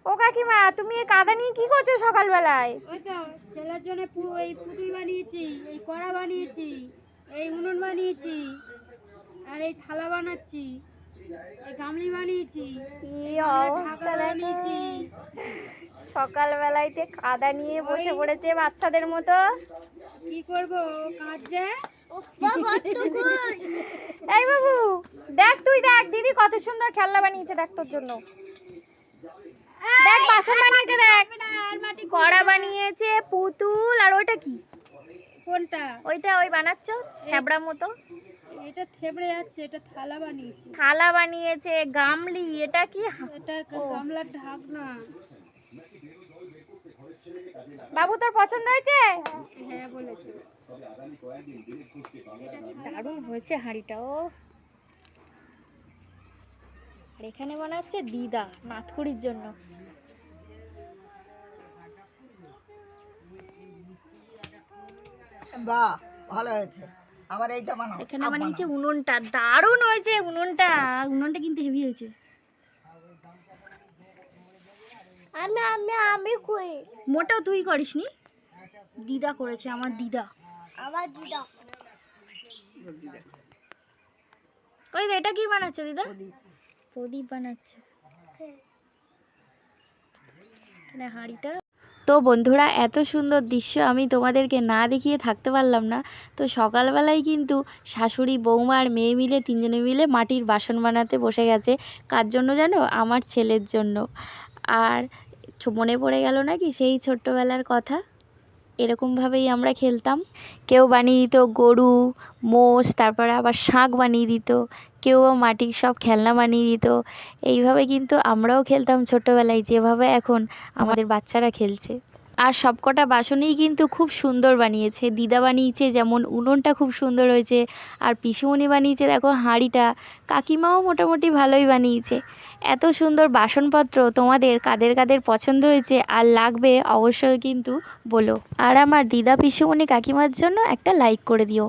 ও কাকিমা, তুমি এই কাদা নিয়ে কি করছো সকালবেলায়? ওই তো ছেলের জন্য এই পুতুল বানিয়েছি, এই কড়া বানিয়েছি, এই উনুন বানিয়েছি, আর এই থালা বানাচ্ছি, এই গামলি বানিয়েছি, কি এই গামলার অবস্থা ঢাকা দেখো, বানিয়েছি। সকালবেলাইতে কাদা নিয়ে বসে পড়েছে বাচ্চাদের মতো। কি করবো, কাঁদছে। এই বাবু, দেখ তুই দেখ, দিদি কত সুন্দর খেলনা বানিয়েছে, দেখ তোর জন্য। দেখ বাসন বানিয়েছে, দেখ কড়া বানিয়েছে, পুতুল, আর ওইটা কি? কোনটা? ওইটা ওই বানাচ্ছ থ্যাবড়া মতো। এটা থেবড়ে যাচ্ছে, এটা থালা বানিয়েছি। থালা বানিয়েছে, গামলি, এটা কি? এটা গামলার ঢাকনা। বাবু তোর পছন্দ হয়েছে? হ্যাঁ বলেছে। দারুণ হয়েছে হাঁড়িটাও। আর এখানে বানাচ্ছে দিদা নাথকুড়ির জন্য। বাহ, ভালো হয়েছে। আবার এইটা বানাও। এখানে বানিয়েছে উনুনটা, দারুণ হয়েছে উনুনটা। উনুনটা কিন্তু হেভি হয়েছে। আমি কই? মোটেও তুই করিসনি, দিদা করেছে, আমার দিদা। ওই এটা কি বানাচ্ছে দিদা? প্রদীপ বানাচ্ছে হাঁড়িটা। তো বন্ধুরা, এত সুন্দর দৃশ্য আমি তোমাদেরকে না দেখিয়ে থাকতে পারলাম না। তো সকালবেলায় কিন্তু শাশুড়ি, বৌমা আর মেয়ে মিলে, তিনজনে মিলে মাটির বাসন বানাতে বসে গেছে। কার জন্য জানো? আমার ছেলের জন্য। আর মনে পড়ে গেল নাকি সেই ছোট্টবেলার কথা। এরকমভাবেই আমরা খেলতাম। কেউ বানিয়ে দিত গরু, মোষ, তারপরে আবার শাঁখ বানিয়ে দিত, কেউ মাটির সব খেলনা বানিয়ে দিত। এইভাবে কিন্তু আমরাও খেলতাম ছোটোবেলায়, যেভাবে এখন আমাদের বাচ্চারা খেলছে। আর সবকটা বাসনই কিন্তু খুব সুন্দর বানিয়েছে। দিদা বানিয়েছে যেমন উনুনটা খুব সুন্দর হয়েছে, আর পিসুমণি বানিয়েছে দেখো হাঁড়িটা। কাকিমাও মোটামুটি ভালোই বানিয়েছে। এত সুন্দর বাসনপত্র তোমাদের কাদের কাদের পছন্দ হয়েছে আর লাগবে অবশ্যই কিন্তু বলো। আর আমার দিদা, পিসুমণি, কাকিমার জন্য একটা লাইক করে দিও।